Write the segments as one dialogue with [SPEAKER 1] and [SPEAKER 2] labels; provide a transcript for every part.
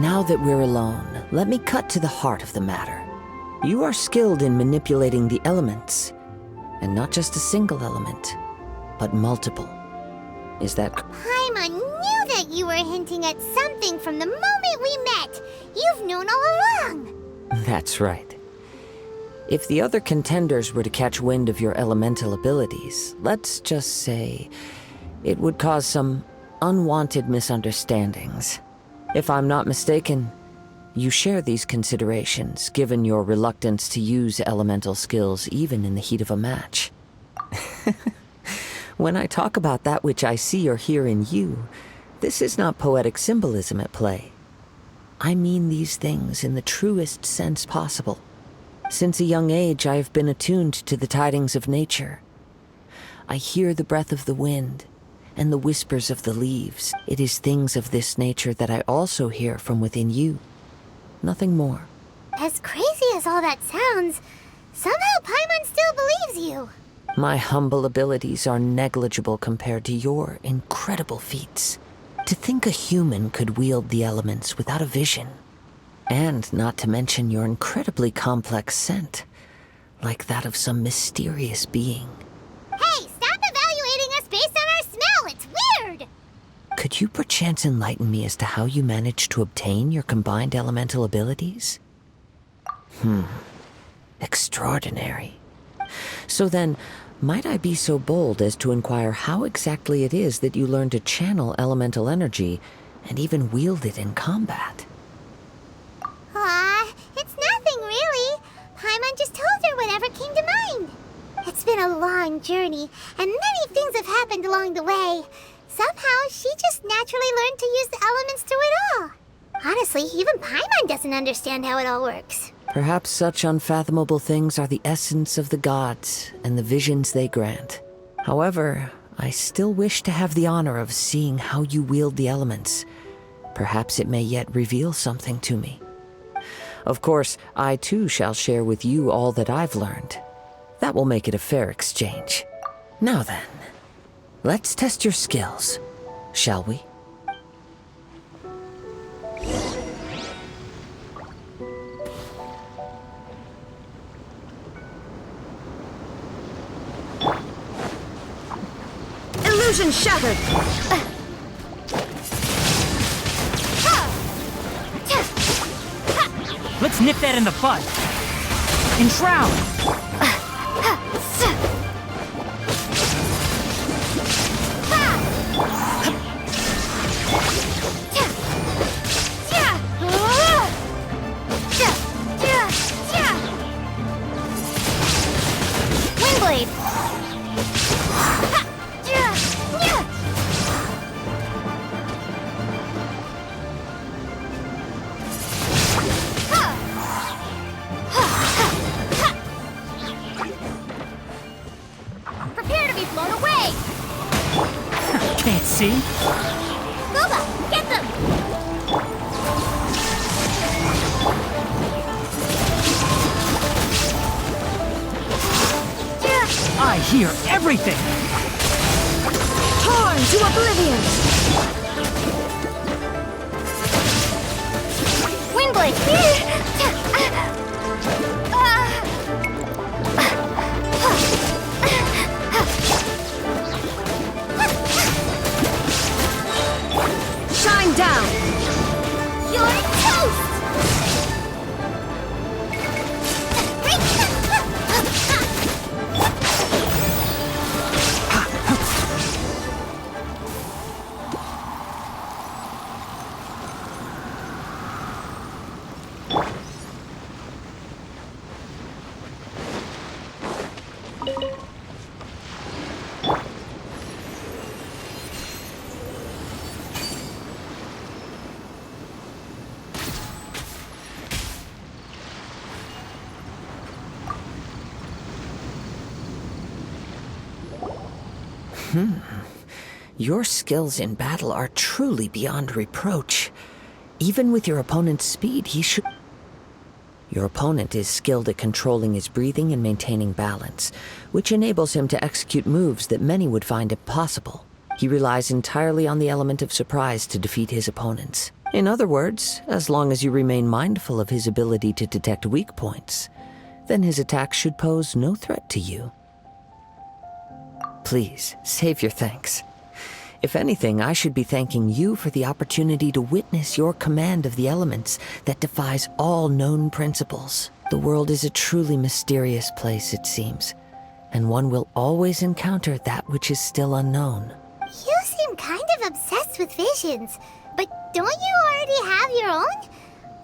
[SPEAKER 1] Now that we're alone, let me cut to the heart of the matter. You are skilled in manipulating the elements, and not just a single element, but multiple. Is that
[SPEAKER 2] Paimon knew that you were hinting at something from the moment we met. You've known all along.
[SPEAKER 1] That's right. If the other contenders were to catch wind of your elemental abilities, let's just say it would cause some unwanted misunderstandings. If I'm not mistaken, you share these considerations, given your reluctance to use elemental skills even in the heat of a match. When I talk about that which I see or hear in you, this is not poetic symbolism at play. I mean these things in the truest sense possible. Since a young age, I have been attuned to the tidings of nature. I hear the breath of the wind and the whispers of the leaves. It is things of this nature that I also hear from within you. Nothing more.
[SPEAKER 2] As crazy as all that sounds, somehow Paimon still believes you.
[SPEAKER 1] My humble abilities are negligible compared to your incredible feats. To think a human could wield the elements without a vision. And not to mention your incredibly complex scent, like that of some mysterious being.
[SPEAKER 2] Hey, stop evaluating us based on our smell! It's weird!
[SPEAKER 1] Could you perchance enlighten me as to how you managed to obtain your combined elemental abilities? Extraordinary. So then, might I be so bold as to inquire how exactly it is that you learned to channel elemental energy and even wield it in combat?
[SPEAKER 2] It's nothing really. Paimon just told her whatever came to mind. It's been a long journey, and many things have happened along the way. Somehow, she just naturally learned to use the elements through it all. Honestly, even Paimon doesn't understand how it all works.
[SPEAKER 1] Perhaps such unfathomable things are the essence of the gods and the visions they grant. However, I still wish to have the honor of seeing how you wield the elements. Perhaps it may yet reveal something to me. Of course, I too shall share with you all that I've learned. That will make it a fair exchange. Now then, let's test your skills, shall we?
[SPEAKER 3] Illusion shattered!
[SPEAKER 4] Let's nip that in the bud. Enshroud!
[SPEAKER 2] Windblade! Prepare to be blown away!
[SPEAKER 4] Can't see?
[SPEAKER 2] Boba, get them!
[SPEAKER 4] I hear everything!
[SPEAKER 3] Torn to oblivion!
[SPEAKER 2] Windblade!
[SPEAKER 3] Shine down!
[SPEAKER 2] You're toast!
[SPEAKER 1] Your skills in battle are truly beyond reproach. Even with your opponent's speed, he should... Your opponent is skilled at controlling his breathing and maintaining balance, which enables him to execute moves that many would find impossible. He relies entirely on the element of surprise to defeat his opponents. In other words, as long as you remain mindful of his ability to detect weak points, then his attacks should pose no threat to you. Please, save your thanks. If anything, I should be thanking you for the opportunity to witness your command of the elements that defies all known principles. The world is a truly mysterious place, it seems, and one will always encounter that which is still unknown.
[SPEAKER 2] You seem kind of obsessed with visions, but don't you already have your own?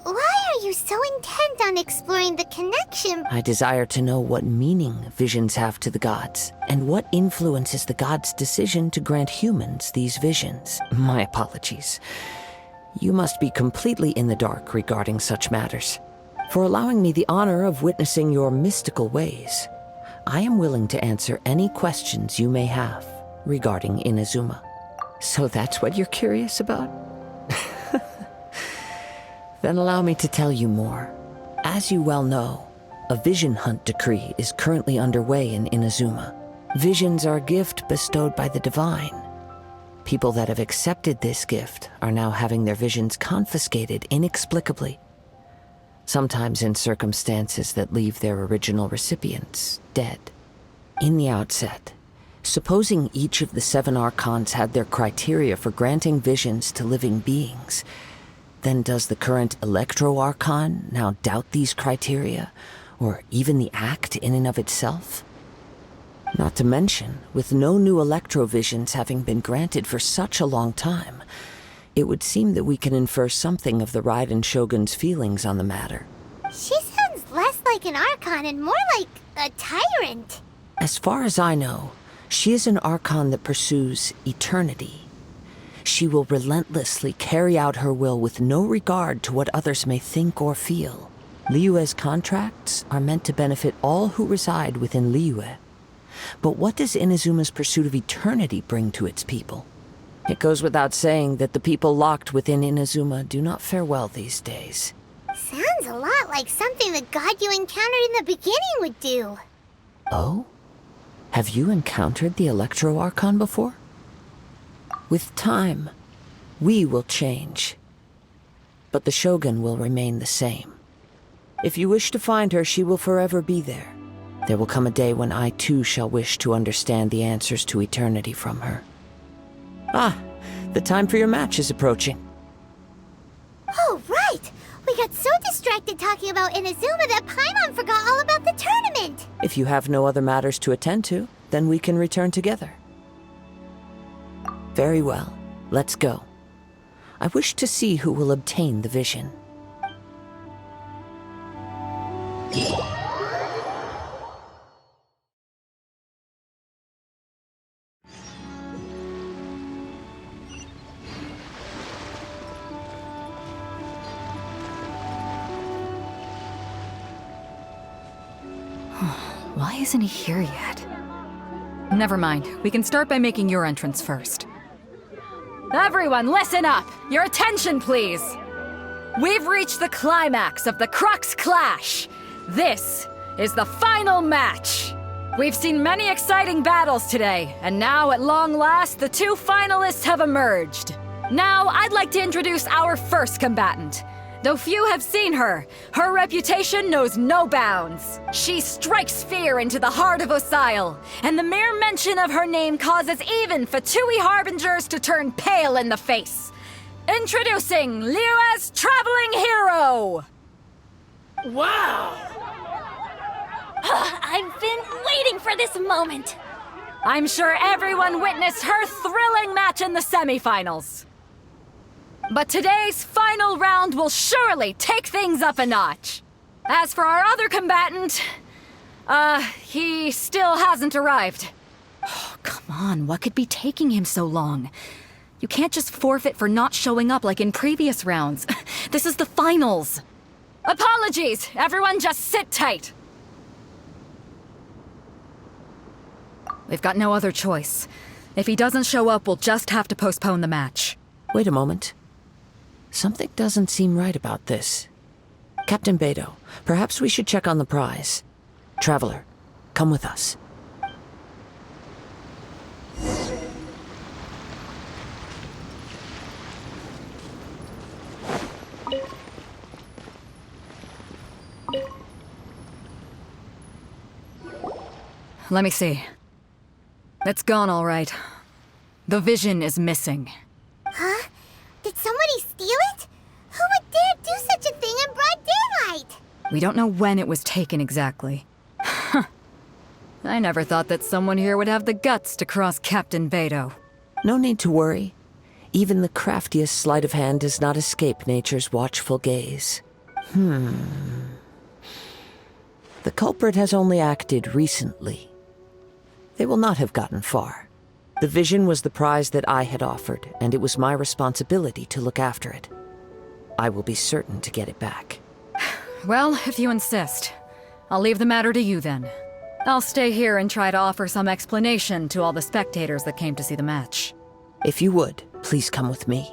[SPEAKER 2] Why are you so intent on exploring the connection?
[SPEAKER 1] I desire to know what meaning visions have to the gods, and what influences the gods' decision to grant humans these visions. My apologies. You must be completely in the dark regarding such matters. For allowing me the honor of witnessing your mystical ways, I am willing to answer any questions you may have regarding Inazuma. So that's what you're curious about? Then allow me to tell you more. As you well know, a vision hunt decree is currently underway in Inazuma. Visions are a gift bestowed by the divine. People that have accepted this gift are now having their visions confiscated inexplicably, sometimes in circumstances that leave their original recipients dead. In the outset, supposing each of the 7 archons had their criteria for granting visions to living beings, then does the current Electro-Archon now doubt these criteria, or even the act in and of itself? Not to mention, with no new Electro-Visions having been granted for such a long time, it would seem that we can infer something of the Raiden Shogun's feelings on the matter.
[SPEAKER 2] She sounds less like an Archon and more like a tyrant.
[SPEAKER 1] As far as I know, she is an Archon that pursues eternity. She will relentlessly carry out her will with no regard to what others may think or feel. Liyue's contracts are meant to benefit all who reside within Liyue. But what does Inazuma's pursuit of eternity bring to its people? It goes without saying that the people locked within Inazuma do not fare well these days.
[SPEAKER 2] Sounds a lot like something the god you encountered in the beginning would do.
[SPEAKER 1] Oh? Have you encountered the Electro-Archon before? With time, we will change. But the Shogun will remain the same. If you wish to find her, she will forever be there. There will come a day when I too shall wish to understand the answers to eternity from her. Ah, the time for your match is approaching.
[SPEAKER 2] Oh, right! We got so distracted talking about Inazuma that Paimon forgot all about the tournament!
[SPEAKER 1] If you have no other matters to attend to, then we can return together. Very well, let's go. I wish to see who will obtain the vision.
[SPEAKER 3] Why isn't he here yet? Never mind. We can start by making your entrance first. Everyone, listen up! Your attention, please! We've reached the climax of the Crux Clash! This is the final match! We've seen many exciting battles today, and now, at long last, the 2 finalists have emerged. Now, I'd like to introduce our first combatant. Though few have seen her, her reputation knows no bounds. She strikes fear into the heart of Osile, and the mere mention of her name causes even Fatui Harbingers to turn pale in the face. Introducing Liyue's traveling hero!
[SPEAKER 5] Wow!
[SPEAKER 2] I've been waiting for this moment!
[SPEAKER 3] I'm sure everyone witnessed her thrilling match in the semifinals. But today's final round will surely take things up a notch. As for our other combatant, he still hasn't arrived. Oh, come on, what could be taking him so long? You can't just forfeit for not showing up like in previous rounds. This is the finals. Apologies, everyone just sit tight. We've got no other choice. If he doesn't show up, we'll just have to postpone the match.
[SPEAKER 1] Wait a moment. Something doesn't seem right about this. Captain Beidou, perhaps we should check on the prize. Traveler, come with us.
[SPEAKER 3] Let me see. It's gone all right. The vision is missing.
[SPEAKER 2] Huh? Did somebody steal it? Who would dare do such a thing in broad daylight?
[SPEAKER 3] We don't know when it was taken exactly. I never thought that someone here would have the guts to cross Captain Beto.
[SPEAKER 1] No need to worry. Even the craftiest sleight of hand does not escape nature's watchful gaze. The culprit has only acted recently. They will not have gotten far. The vision was the prize that I had offered, and it was my responsibility to look after it. I will be certain to get it back.
[SPEAKER 3] Well, if you insist. I'll leave the matter to you then. I'll stay here and try to offer some explanation to all the spectators that came to see the match.
[SPEAKER 1] If you would, please come with me.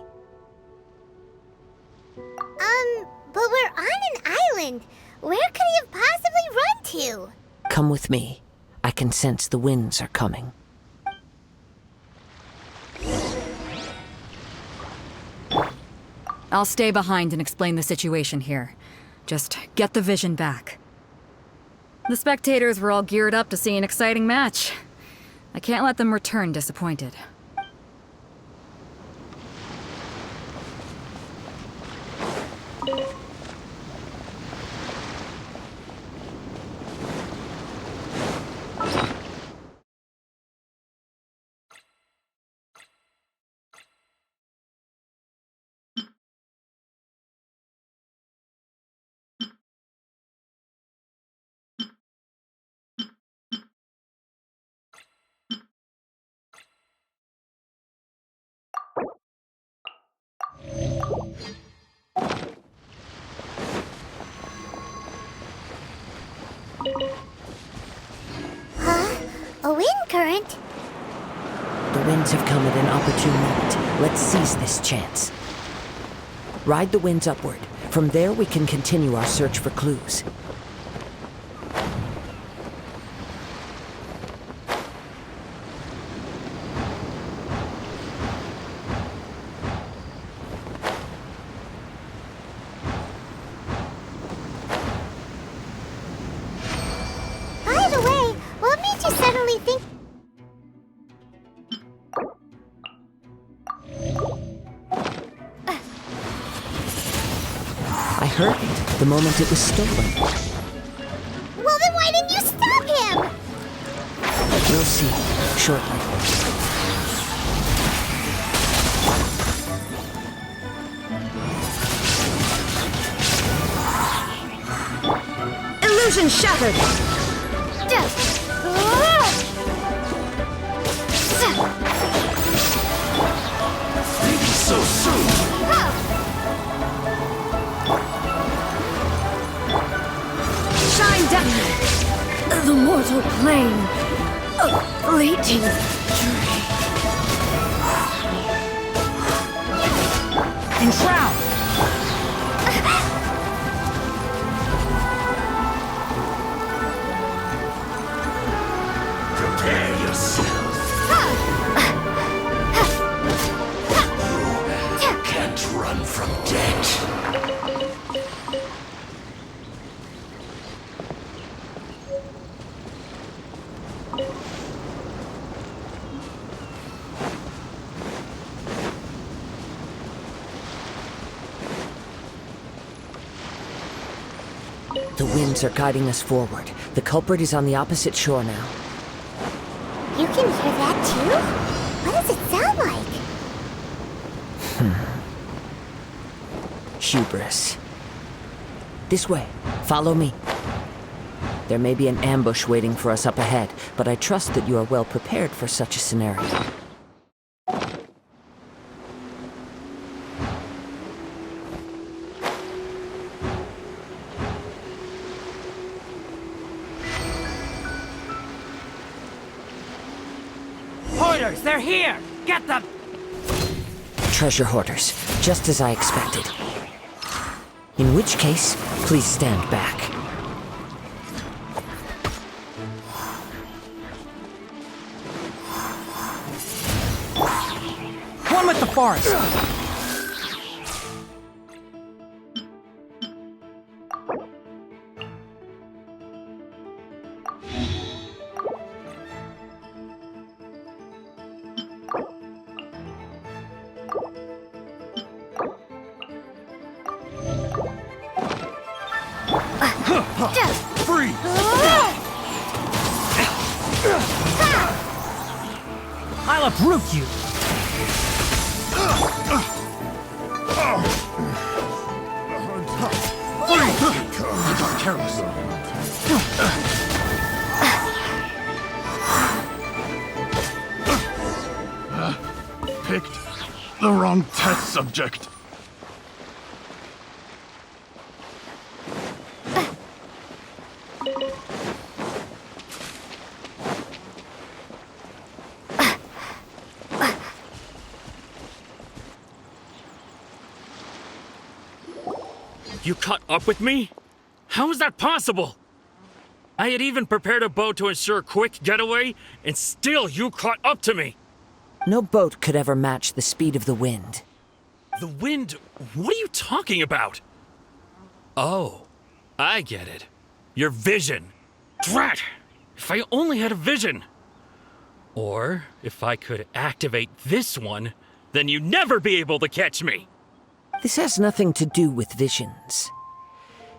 [SPEAKER 2] But we're on an island. Where could he have possibly run to?
[SPEAKER 1] Come with me. I can sense the winds are coming.
[SPEAKER 3] I'll stay behind and explain the situation here. Just get the vision back. The spectators were all geared up to see an exciting match. I can't let them return disappointed.
[SPEAKER 2] Huh? A wind current?
[SPEAKER 1] The winds have come at an opportune moment. Let's seize this chance. Ride the winds upward. From there, we can continue our search for clues.
[SPEAKER 2] By the way, what made you suddenly think...
[SPEAKER 1] I heard it the moment it was stolen.
[SPEAKER 2] Well, then why didn't you stop him?
[SPEAKER 1] We'll see shortly.
[SPEAKER 6] Illusion shattered!
[SPEAKER 5] So soon!
[SPEAKER 6] Shine down! The mortal plane of fleeting journey.
[SPEAKER 4] Enshroud!
[SPEAKER 5] Prepare yourself. You can't run from death.
[SPEAKER 1] The winds are guiding us forward. The culprit is on the opposite shore now.
[SPEAKER 2] You can hear that too? What does it sound like?
[SPEAKER 1] Hubris. This way. Follow me. There may be an ambush waiting for us up ahead, but I trust that you are well prepared for such a scenario.
[SPEAKER 4] Hoarders, they're here! Get them!
[SPEAKER 1] Treasure hoarders, just as I expected. In which case, please stand back.
[SPEAKER 4] One with the forest!
[SPEAKER 5] Free!
[SPEAKER 4] I'll uproot you!
[SPEAKER 5] You got careless. Picked the wrong test subject.
[SPEAKER 7] You caught up with me? How is that possible? I had even prepared a boat to ensure a quick getaway, and still you caught up to me!
[SPEAKER 1] No boat could ever match the speed of the wind.
[SPEAKER 7] The wind? What are you talking about? Oh, I get it. Your vision. Drat! If I only had a vision! Or, if I could activate this one, then you'd never be able to catch me!
[SPEAKER 1] This has nothing to do with visions.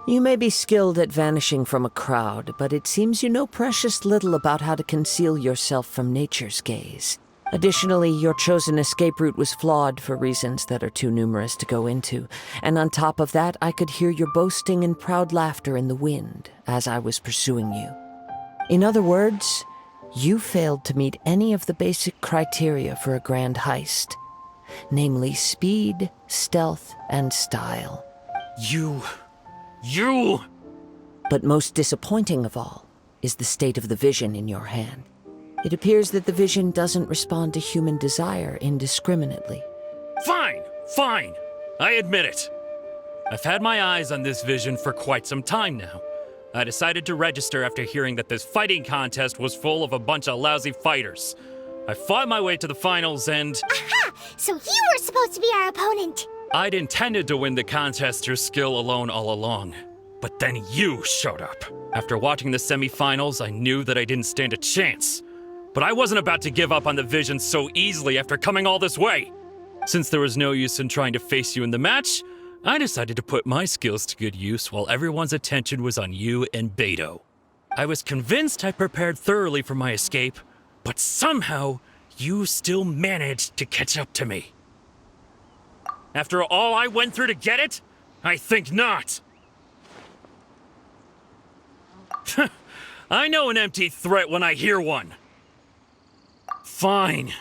[SPEAKER 1] You may be skilled at vanishing from a crowd, but it seems you know precious little about how to conceal yourself from nature's gaze. Additionally, your chosen escape route was flawed for reasons that are too numerous to go into, and on top of that, I could hear your boasting and proud laughter in the wind as I was pursuing you. In other words, you failed to meet any of the basic criteria for a grand heist, namely speed, stealth, and style.
[SPEAKER 7] You...
[SPEAKER 1] But most disappointing of all is the state of the vision in your hand. It appears that the vision doesn't respond to human desire indiscriminately.
[SPEAKER 7] Fine! I admit it. I've had my eyes on this vision for quite some time now. I decided to register after hearing that this fighting contest was full of a bunch of lousy fighters. I fought my way to the finals and...
[SPEAKER 2] Aha! So you were supposed to be our opponent!
[SPEAKER 7] I'd intended to win the contest through skill alone all along. But then you showed up. After watching the semifinals, I knew that I didn't stand a chance. But I wasn't about to give up on the vision so easily after coming all this way. Since there was no use in trying to face you in the match, I decided to put my skills to good use while everyone's attention was on you and Beto. I was convinced I prepared thoroughly for my escape, but somehow you still managed to catch up to me. After all I went through to get it? I think not. I know an empty threat when I hear one. Fine.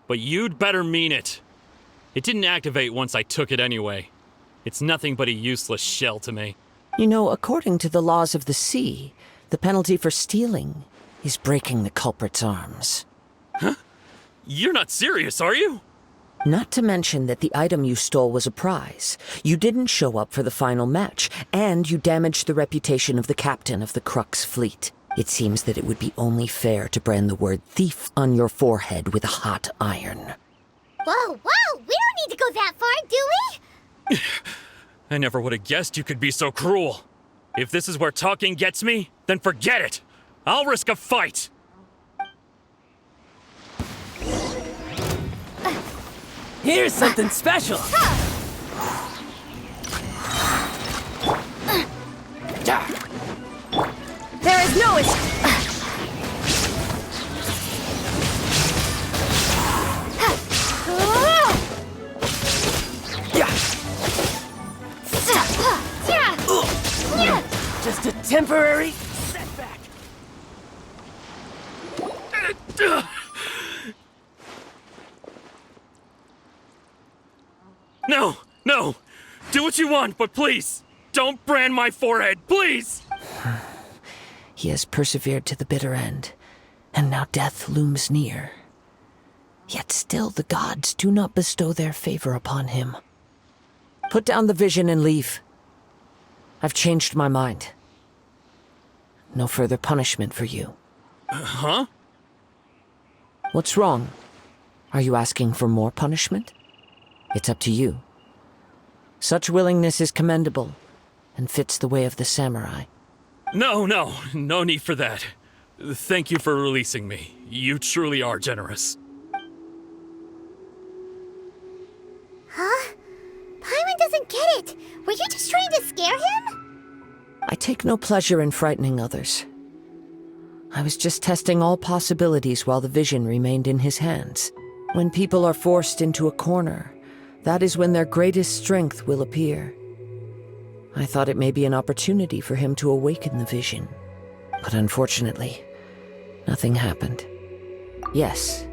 [SPEAKER 7] But you'd better mean it. It didn't activate once I took it anyway. It's nothing but a useless shell to me.
[SPEAKER 1] You know, according to the laws of the sea, the penalty for stealing is breaking the culprit's arms.
[SPEAKER 7] You're not serious, are you?
[SPEAKER 1] Not to mention that the item you stole was a prize. You didn't show up for the final match, and you damaged the reputation of the captain of the Crux fleet. It seems that it would be only fair to brand the word thief on your forehead with a hot iron.
[SPEAKER 2] Whoa, we don't need to go that far, do we?
[SPEAKER 7] I never would have guessed you could be so cruel. If this is where talking gets me, then forget it. I'll risk a fight.
[SPEAKER 8] Here's something special!
[SPEAKER 6] There is no
[SPEAKER 8] Just a temporary setback.
[SPEAKER 7] No! Do what you want, but please, don't brand my forehead, please!
[SPEAKER 1] He has persevered to the bitter end, and now death looms near. Yet still the gods do not bestow their favor upon him. Put down the vision and leave. I've changed my mind. No further punishment for you.
[SPEAKER 7] Huh?
[SPEAKER 1] What's wrong? Are you asking for more punishment? It's up to you. Such willingness is commendable, and fits the way of the samurai.
[SPEAKER 7] No need for that. Thank you for releasing me. You truly are generous.
[SPEAKER 2] Huh? Paimon doesn't get it. Were you just trying to scare him?
[SPEAKER 1] I take no pleasure in frightening others. I was just testing all possibilities while the vision remained in his hands. When people are forced into a corner, that is when their greatest strength will appear. I thought it may be an opportunity for him to awaken the vision. But unfortunately, nothing happened. Yes,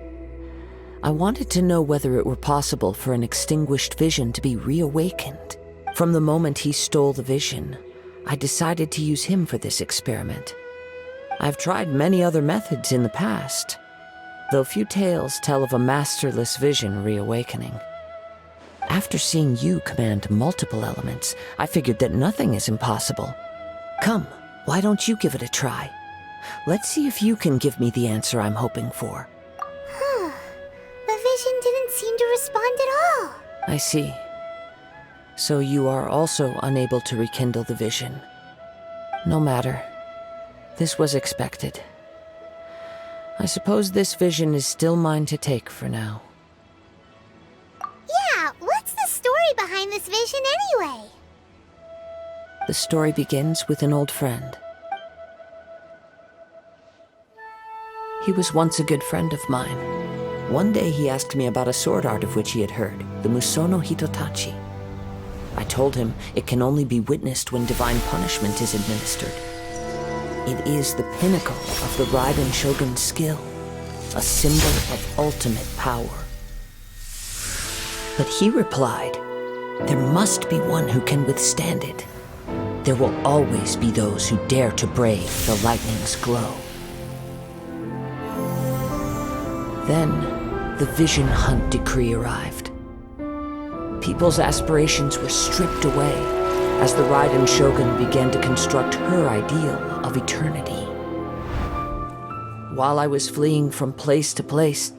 [SPEAKER 1] I wanted to know whether it were possible for an extinguished vision to be reawakened. From the moment he stole the vision, I decided to use him for this experiment. I've tried many other methods in the past, though few tales tell of a masterless vision reawakening. After seeing you command multiple elements, I figured that nothing is impossible. Come, why don't you give it a try? Let's see if you can give me the answer I'm hoping for.
[SPEAKER 2] The vision didn't seem to respond at all.
[SPEAKER 1] I see. So you are also unable to rekindle the vision. No matter. This was expected. I suppose this vision is still mine to take for now.
[SPEAKER 2] Yeah, what's the story behind this vision anyway?
[SPEAKER 1] The story begins with an old friend. He was once a good friend of mine. One day he asked me about a sword art of which he had heard, the Musono Hitotachi. I told him it can only be witnessed when divine punishment is administered. It is the pinnacle of the Raiden Shogun's skill, a symbol of ultimate power. But he replied, there must be one who can withstand it. There will always be those who dare to brave the lightning's glow. Then, the Vision Hunt decree arrived. People's aspirations were stripped away as the Raiden Shogun began to construct her ideal of eternity. While I was fleeing from place to place,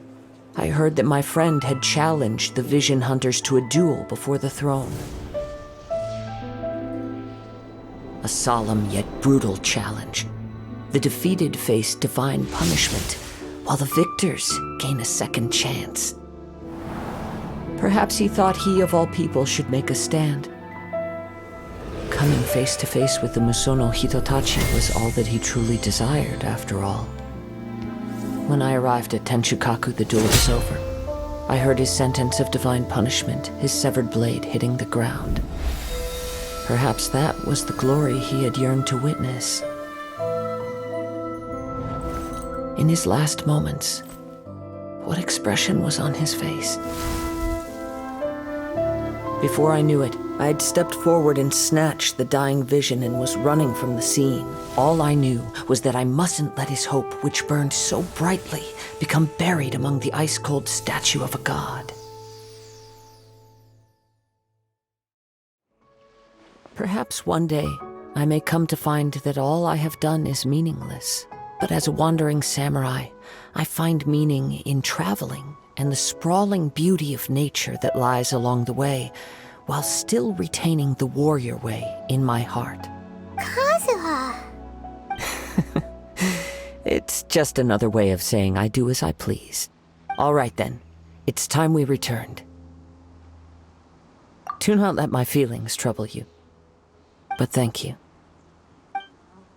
[SPEAKER 1] I heard that my friend had challenged the Vision Hunters to a duel before the throne. A solemn yet brutal challenge. The defeated face divine punishment, while the victors gain a second chance. Perhaps he thought he of all people should make a stand. Coming face to face with the Musono Hitotachi was all that he truly desired, after all. When I arrived at Tenshukaku, the duel was over. I heard his sentence of divine punishment, his severed blade hitting the ground. Perhaps that was the glory he had yearned to witness. In his last moments, what expression was on his face? Before I knew it, I had stepped forward and snatched the dying vision and was running from the scene. All I knew was that I mustn't let his hope, which burned so brightly, become buried among the ice-cold statue of a god. Perhaps one day, I may come to find that all I have done is meaningless. But as a wandering samurai, I find meaning in traveling and the sprawling beauty of nature that lies along the way, while still retaining the warrior way in my heart.
[SPEAKER 2] Kazuha!
[SPEAKER 1] It's just another way of saying I do as I please. All right then, it's time we returned. Do not let my feelings trouble you. But thank you.